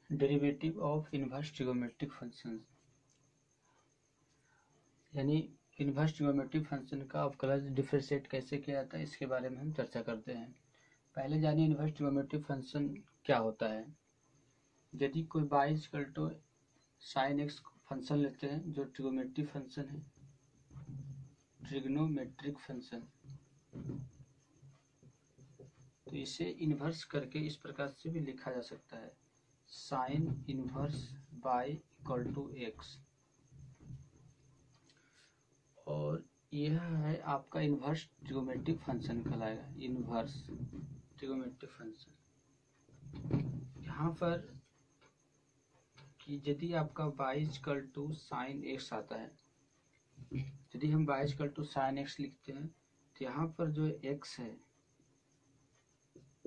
Derivative of inverse trigonometric function, यानी inverse trigonometric function का अवकलज डिफरेंशिएट कैसे किया जाता है, इसके बारे में हम चर्चा करते हैं। पहले जानिए इनवर्स ट्रिगोनोमेट्रिक फंक्शन क्या होता है। यदि कोई y = sin x फंक्शन लेते हैं जो ट्रिगोनोमेट्रिक फंक्शन है, ट्रिग्नोमेट्रिक फंक्शन, तो इसे इन्वर्स करके इस प्रकार से भी लिखा जा सकता है, साइन इन्वर्स y = x। और यह है आपका इन्वर्स ट्रिगोनोमेट्रिक फंक्शन कहलाएगा, इन्वर्स ट्रिगोनोमेट्रिक फंक्शन। यहाँ पर कि यदि आपका y = sin x आता है, यदि हम y = sin x लिखते हैं तो यहाँ पर जो x है,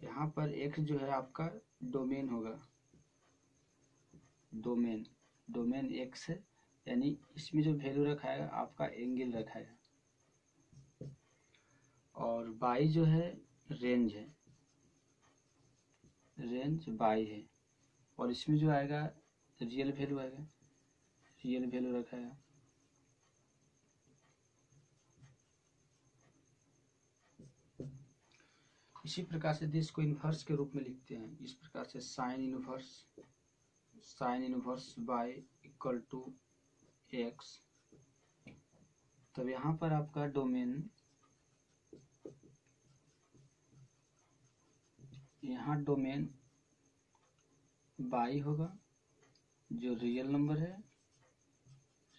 यहाँ पर x जो है आपका डोमेन होगा, डोमेन x है, यानी इसमें जो वैल्यू रखाएगा आपका एंगल रखाएगा। और y जो है रेंज है, रेंज y है, और इसमें जो आएगा रियल वैल्यू आएगा, रियल वैल्यू रखाएगा। इसी प्रकार से इसको इन्वर्स के रूप में लिखते हैं, इस प्रकार से साइन इन्वर्स y = x। तब यहाँ पर आपका डोमेन, यहाँ डोमेन y होगा जो रियल नंबर है,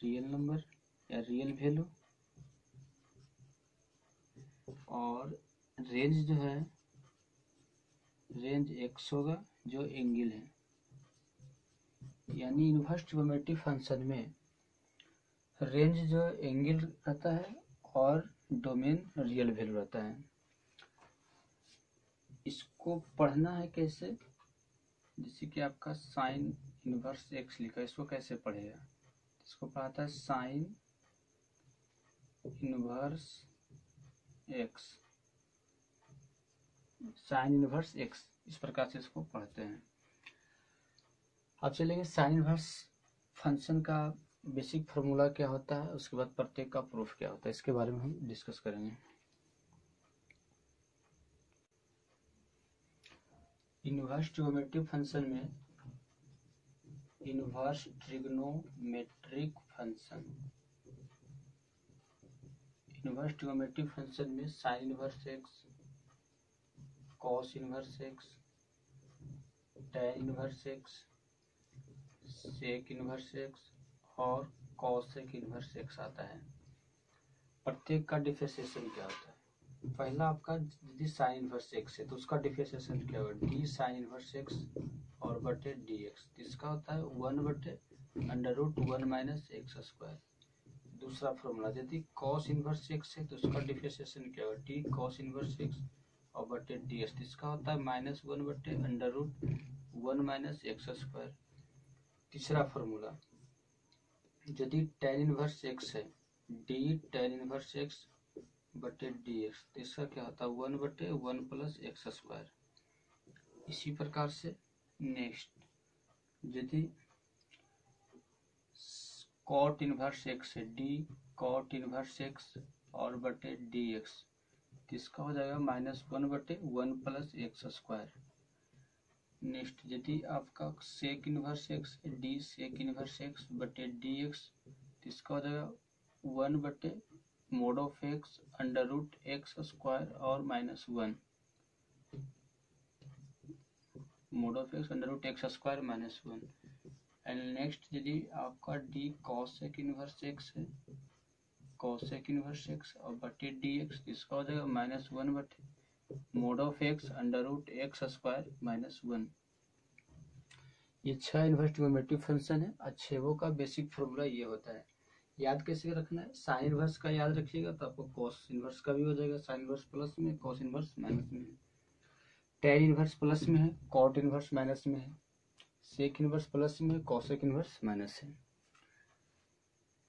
रियल नंबर या रियल वैल्यू, और रेंज जो है रेंज x होगा जो एंगल है। यानी इन्वर्स ट्रिगोनोमेट्रिक फंक्शन में रेंज जो एंगल रहता है और डोमेन रियल वैल्यू रहता है। इसको पढ़ना है कैसे, जैसे कि आपका साइन इन्वर्स x लिखा है, इसको कैसे पढ़ेगा, इसको पढ़ाता है sign inverse x, sign inverse x, इस प्रकार से इसको पढ़ते हैं। अब चलेंगे साइन इन्वर्स फंक्शन का बेसिक फार्मूला क्या होता है, उसके बाद प्रत्येक का प्रूफ क्या होता है, इसके बारे में हम डिस्कस करेंगे। इन्वर्स ट्रिगोनोमेट्रिक फंक्शन में, inverse trigonometric function, inverse trigonometric function में sine inverse x, cos inverse x, tan inverse x, sec inverse x और कॉसेक इन्वर्स x आता है। प्रत्येक का डिफरेंशिएशन क्या होता है। पहला आपका यदि साइन इन्वर्स x है तो उसका डिफरेंशिएशन क्या होगा, डी साइन इन्वर्स x और बटे dx, इसका होता है 1/√1 - x²। दूसरा फॉर्मूला यदि कॉस इन्वर्स x है तो उसका डिफरेंशिएशन क्या होगा, डी कॉस इन्वर्स x और बटे dx, इसका होता है -1/√1 - x²। तीसरा फॉर्मूला यदि tan इन्वर्स x है, डी tan इन्वर्स x बटे dx, तो इसका क्या होता है 1/1 + x²। इसी प्रकार से नेक्स्ट यदि cot इन्वर्स x है, डी cot इन्वर्स x और बटे dx, तो इसका हो जाएगा -1/1 + x²। नेक्स्ट यदि आपका सेक इन्वर्स x है, डी सेक इन्वर्स x बटे dx, तो इसका हो जाएगा 1/mod of x √x² और -1, mod of x √x² -1। And next यदि आपका डी कॉसेक इन्वर्स x है, कॉसेक इन्वर्स x और बटे dx, इसका हो जाएगा -1/mod of x √x² -1। ये 6 इन्वर्स ट्रिगोनोमेट्रिक फंक्शन है। अच्छेवों का बेसिक फॉर्मूला ये होता है। याद कैसे रखना है, साइन इन्वर्स का याद रखिएगा तो आपको कॉस इन्वर्स का भी हो जाएगा, साइन इन्वर्स प्लस में, कॉस इन्वर्स माइनस में है, टैन इन्वर्स प्लस में है, कॉट इन्वर्स माइनस में है, सेक इन्वर्स प्लस में, कॉसेक इन्वर्स माइनस है।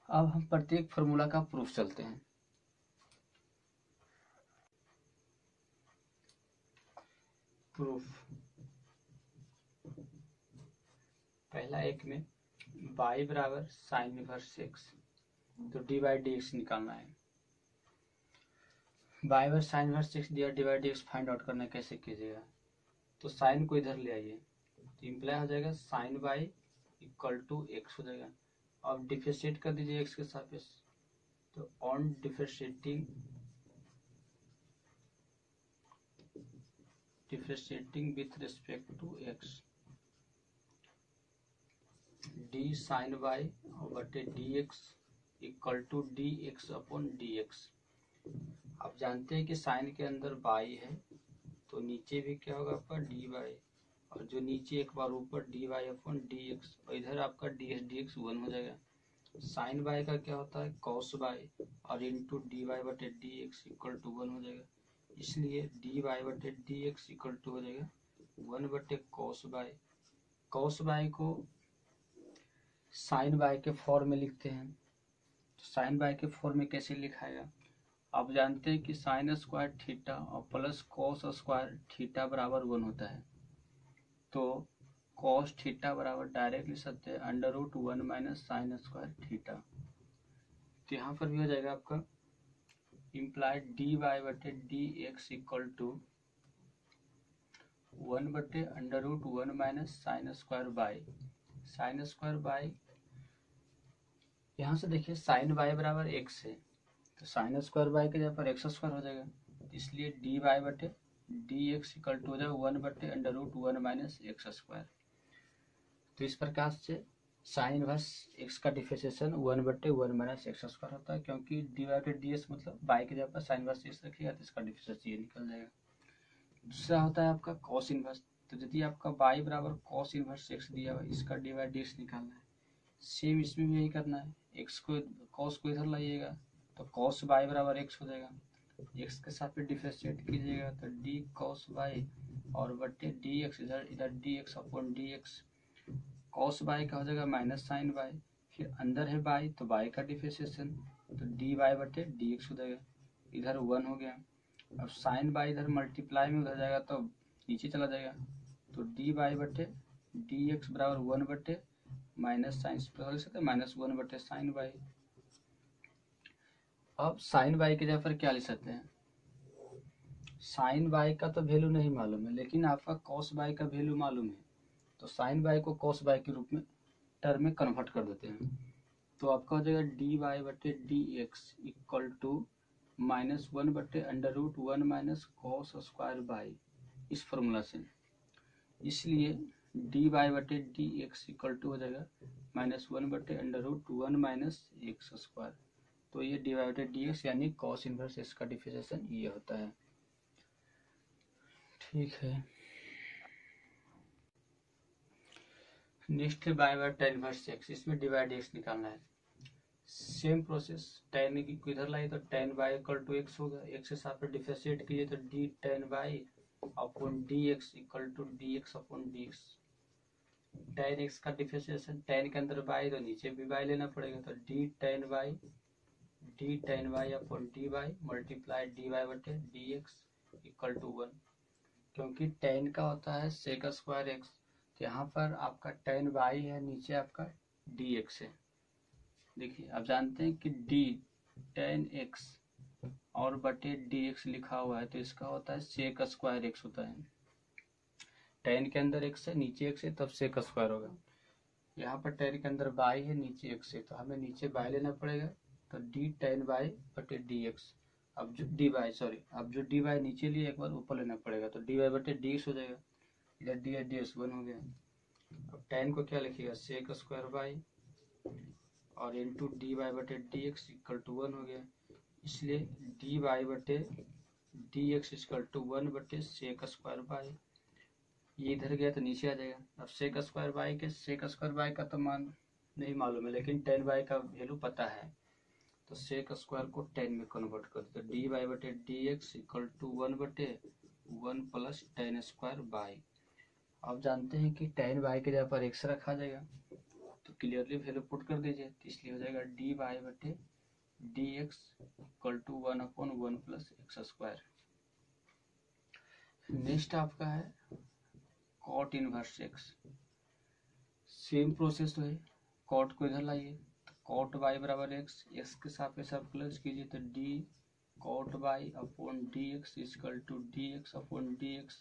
अब हम प्रत्येक फॉर्मूला का प्रूफ चलते हैं। प्रूफ पहला एक में y बराबर साइन इनवर्स x, तो डी बाई डी एक्स निकालना है। y बराबर साइन इनवर्स x दिया, D by D x find out करना है, कैसे कीजिएगा? तो साइन को इधर ले आइए, तो इम्प्लाई हो जाएगा sine y equal to x हो जाएगा। अब डिफरेंशिएट कर दीजिए x के सापेक्ष, तो on differentiating with respect to x, d sine y बटे d x equal to d x upon d x. आप जानते हैं कि साइन के अंदर y है, तो नीचे भी क्या होगा आपका डी वाई, और जो नीचे एक बार ऊपर d y upon d x, और इधर आपका डी एक्स 1 हो जाएगा। साइन वाई का क्या होता है कॉस वाई, और इंटू डी वाई बटे डी एक्स इक्वल टू 1 हो जाएगा। इसलिए डी वाई बटे डी एक्स इक्वल टू हो जाएगा 1 बटे कॉस वाई। कॉस वाई को साइन वाई के फॉर्म में लिखते हैं, तो साइन वाई के फॉर्म में कैसे लिखाएगा? आप जानते हैं कि साइन स्क्वायर थीटा और प्लस कॉस स्क्वायर थीटा बराबर 1 होता है, तो कॉस थीटा बराबर डायरेक्ट लिख सकते हैं under root 1 minus sine square theta. तो यहाँ पर भी हो जाएगा आपका इम्प्लाइड डी वाई बटे डी एक्स इक्वल टू 1 बटे under root 1 minus sine square y sine square y, यहाँ से देखिए साइन वाई बराबर एक्स है, तो साइन स्क्वायर बाई के जगह पर एक्स स्क्वायर हो जाएगा, इसलिए डी वाई बटे डी एक्स इक्वल टू हो जाएगा 1 बटे under root 1 minus x square. तो इस प्रकार से साइन इनवर्स एक्स का डिफरेंशिएशन 1 बटे 1 माइनस एक्स स्क्वायर होता है, क्योंकि डी वाई बटे डी एक्स मतलब बाई के जगह पर साइन इनवर्स एक्स रखिएगा तो इसका डिफरेंशिएशन ये निकल जाएगा। दूसरा होता है आपका कॉस इनवर्स, तो यदि आपका बाई बराबर कॉस इनवर्स एक्स दिया हुआ, इसका डी वाई डी एक्स निकालना है। सेम इसमें भी यही करना है, एक्स को कॉस को इधर लाइएगा तो कॉस बाई बराबर एक्स हो जाएगा, एक्स के साथ में डिफरेंशिएट कीजिएगा तो डी कॉस बाई और बटे डी एक्स, इधर D x upon d x, cos by का हो जाएगा माइनस साइन बाई, फिर अंदर है बाई तो बाई का डिफरेंशिएशन, तो डी वाई बटे डी एक्स हो जाएगा, इधर 1 हो गया। अब साइन बाई इधर मल्टीप्लाई में उधर जाएगा तो नीचे चला जाएगा, तो डी वाई बटे डी एक्स बराबर 1 बटे माइनस साइन लिख सकते हैं माइनस 1 बटे साइन बाई। अब साइन बाई के जगह पर क्या लिख सकते हैं? साइन बाई का तो वैल्यू नहीं मालूम है, लेकिन आपका कॉस बाई का वैल्यू मालूम है, तो साइन बाई को कॉस बाई के रूप में टर्म में कन्वर्ट कर देते हैं, तो आपका हो जाएगा डी वाई बटे d x equal to minus 1 बटे under root 1 minus cos square y, इस फॉर्मूला से। इसलिए डी वाई बटे डी एक्स इक्वल टू हो जाएगा माइनस 1 बटे under root 1 minus x square, तो ये डी वाई बटे डी एक्स यानी कॉस इनवर्स एक्स का डिफरेंशिएशन ये होता है। ठीक है, नेक्स्ट है y by tan inverse x, इसमें डिवाइड एक्स निकालना है। सेम प्रोसेस, टेन को इधर लाइए तो tan y equal to x होगा, एक्स के साथ में डिफरेंशिएट कीजिए तो d tan y upon d x equal to d x upon d x. Tan x का डिफरेंशिएशन, टेन के अंदर बाई तो नीचे भी बाई लेना पड़ेगा, तो d tan y upon d y multiply d y बटे डी एक्स इक्वल टू 1, क्योंकि टेन का होता है सेक स्क्वायर एक्स, तो यहाँ पर आपका टेन बाई है, नीचे आपका डी एक्स है। देखिए आप जानते हैं कि डी टेन एक्स और बटे डी एक्स लिखा हुआ है, तो इसका होता है सेक स्क्वायर एक्स होता है, टेन के अंदर एक्स है नीचे एक्स है तब सेक स्क्वायर होगा। यहाँ पर टेन के अंदर बाई है नीचे एक्स है, तो हमें नीचे बाई लेना पड़ेगा, तो डी टेन बाई बटे डी एक्स। अब जो डी वाई नीचे लिए एक बार ऊपर लेना पड़ेगा, तो डी वाई बटे डी एक्स हो जाएगा, इधर डी एक्स 1 हो गया। अब टेन को क्या लिखिएगा सेक स्क्वायर बाई और इंटू डी वाई बटे डी एक्स इक्वल टू 1 हो गया, इसलिए डी वाई बटे डी एक्स इक्वल टू 1 बटे सेक स्क्वायर बाई, ये इधर गया तो नीचे आ जाएगा। अब सेक स्क्वायर बाई का तो मान नहीं मालूम है, लेकिन टेन बाई का वैल्यू पता है, तो सेक स्क्वायर को 10 में कन्वर्ट कर दो, डी वाई बटे डी एक्स इक्वल टू 1 बटे 1 प्लस टेन स्क्वायर बाई। आप जानते हैं कि टेन बाई के जगह पर एक्स रखा जाएगा, तो क्लियरली वैल्यू पुट कर दीजिए, तो इसलिए हो जाएगा डी वाई बटे d x equal to 1 upon 1 plus x square. Next आपका है cot inverse x. Same process है, कॉट को इधर लाइए, तो कॉट वाई बराबर एक्स के सापेक्ष आप प्लस कीजिए, तो d cot y upon d x equal to d x upon d x.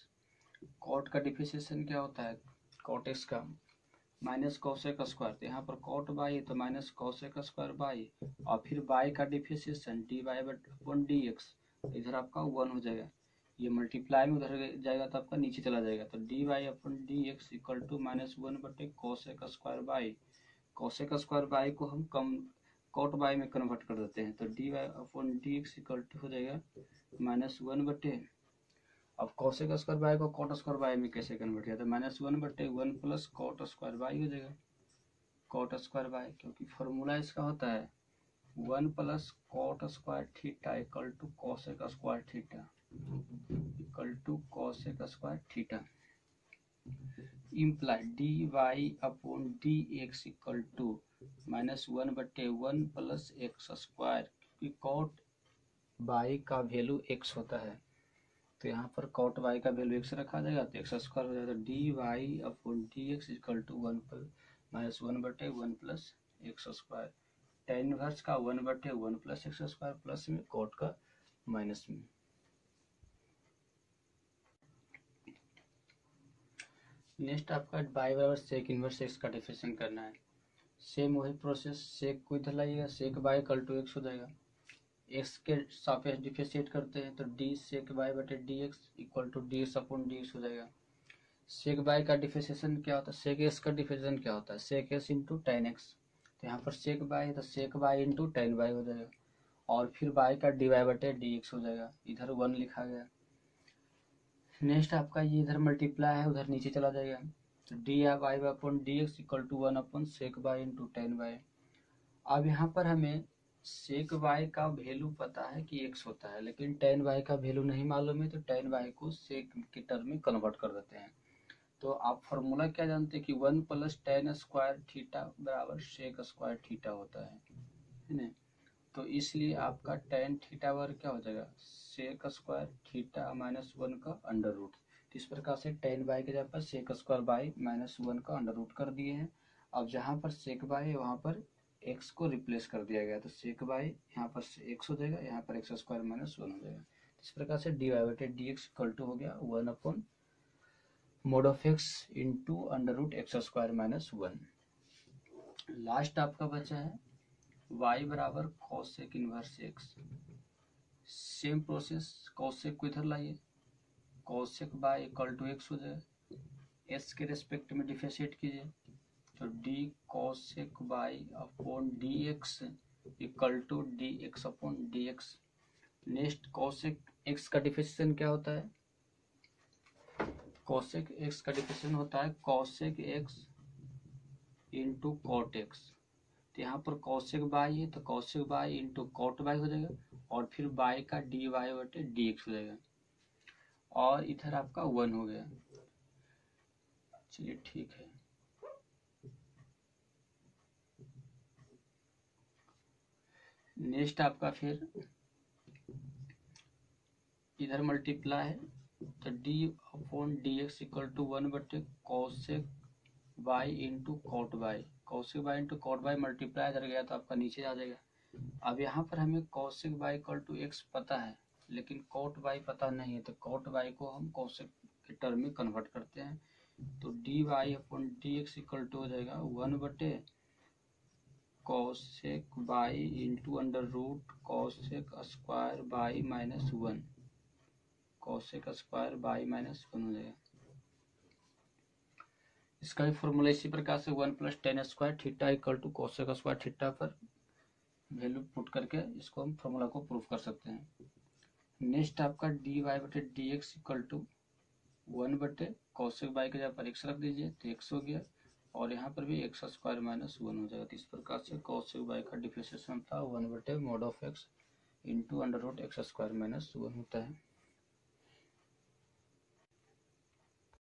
Cot का डिफरेंशिएशन क्या होता है, कॉट एक्स का माइनस कॉसेक स्क्वायर, तो यहाँ पर कॉट बाई तो माइनस कॉसेक स्क्वायर बाई, और फिर बाई का differentiation d y upon d x, इधर आपका 1 हो जाएगा, ये मल्टीप्लाई में उधर जाएगा तो आपका नीचे चला जाएगा, तो d y upon d x equal to -1 बटे cosec square y, cosec square y को हम कम कॉट बाई में कन्वर्ट कर देते हैं, तो d y upon d x equal to हो जाएगा -1 बटे, अब कॉसेक स्क्वायर बाई को कॉट स्क्वायर बाई में कैसे कन्वर्ट किया, तो -1 बटे 1 प्लस कॉट स्क्वायर बाई हो जाएगा, कॉट स्क्वायर बाई, क्योंकि फॉर्मूला इसका होता है 1 plus cot square theta equal to cosec square theta equal to cosec square theta, imply d y upon d x equal to -1 बटे 1 प्लस एक्स स्क्वायर, क्योंकि cot y का value x होता है, तो यहाँ पर कॉट वाई का value x रखा जाएगा, तो एक्स स्क्वायर हो जाएगा, d y upon d x equal to -1 बटे 1 plus x square, tan inverse का 1 बटे 1 प्लस एक्स स्क्वायर प्लस में कॉट का माइनस में। नेक्स्ट आपका बाई बराबर सेक इनवर्स एक्स का डिफरेंशिएशन करना है, सेम वही प्रोसेस, सेक को इधर लाइएगा, sec y equal to x हो जाएगा, एक्स के सापेक्ष डिफरेंशिएट करते हैं तो डी सेक बाई बटे d x equal to d x upon d x हो जाएगा। सेक बाई का डिफरेंशिएशन क्या होता है, सेक एक्स का डिफरेंशिएशन क्या होता है, sec x into tan x, तो यहाँ पर सेक बाई है तो sec y into tan y हो जाएगा, और फिर बाई का डी वाई बटे डी एक्स हो जाएगा, इधर 1 लिखा गया। नेक्स्ट आपका ये इधर मल्टीप्लाई है, उधर नीचे चला जाएगा, तो d y upon d x equal to 1 upon sec y into tan y. अब यहाँ पर हमें सेक वाई का वैल्यू पता है कि एक्स होता है, लेकिन टेन वाई का वैल्यू नहीं मालूम है, तो टेन वाई को सेक के टर्म में कन्वर्ट कर देते हैं। तो आप फॉर्मूला क्या जानते हैं कि 1 प्लस टेन स्क्वायर थीटा बराबर सेक स्क्वायर थीटा होता है ना, तो इसलिए आपका टेन थीटा वर्ग क्या हो जाएगा, सेक स्क्वायर थीटा -1 का अंडर रूट। इस प्रकार से टेन बाई के जगह पर सेक स्क्वायर बाई -1 का अंडर रूट कर दिए हैं। अब जहाँ पर सेक बाई है वहाँ पर एक्स को रिप्लेस कर दिया गया, तो सेक बाई यहाँ पर एक्स हो जाएगा, यहाँ पर एक्स स्क्वायर -1 हो जाएगा। इस प्रकार से डी वाई बटे डी एक्स इक्वल टू हो गया 1 upon mod of x into under root x square -1। Last आपका बचा है y बराबर cosec inverse x, same process, cosec को इधर लाइए, cosec y equal to x हो जाएगा, एक्स के रेस्पेक्ट में डिफरेंशिएट कीजिए, तो d cosec y upon d x equal to d x upon d x. Next cosec x का डिफरेंशिएशन क्या होता है, कॉसेक एक्स का डिफरेंशिएशन होता है cosec x into cot x, तो यहाँ पर कॉसेक बाई है तो cosec y into cot y हो जाएगा, और फिर बाई का डी वाई बटे डी एक्स हो जाएगा, और इधर आपका 1 हो गया। चलिए ठीक है, नेक्स्ट आपका फिर इधर मल्टीप्लाई है, तो d upon d x equal to 1 बटे cosec y into cot y, cosec y into cot y multiply इधर गया तो आपका नीचे आ जाएगा। अब यहाँ पर हमें cosec y equal to x पता है, लेकिन कॉट बाई पता नहीं है, तो कॉट बाई को हम कॉसेक के टर्म में कन्वर्ट करते हैं, तो d y upon d x equal to हो जाएगा 1 बटे cosec y into under root cosec square y -1, cosec square y -1 हो जाएगा। इसका भी फॉर्मूला इसी प्रकार से 1 plus tan square theta equal to cosec square theta पर वैल्यू पुट करके इसको हम फॉर्मूला को प्रूफ कर सकते हैं। नेक्स्ट आपका डी वाई बटे डी एक्स इक्वल टू 1 बटे कॉसेक बाई के जगह पर एक्स रख दीजिए तो एक्स हो गया, और यहाँ पर भी एक्स स्क्वायर -1 हो जाएगा। तो इस प्रकार से कॉसेक बाई का डिफरेंशिएशन था 1 बटे mod of x into under root x square -1 होता है।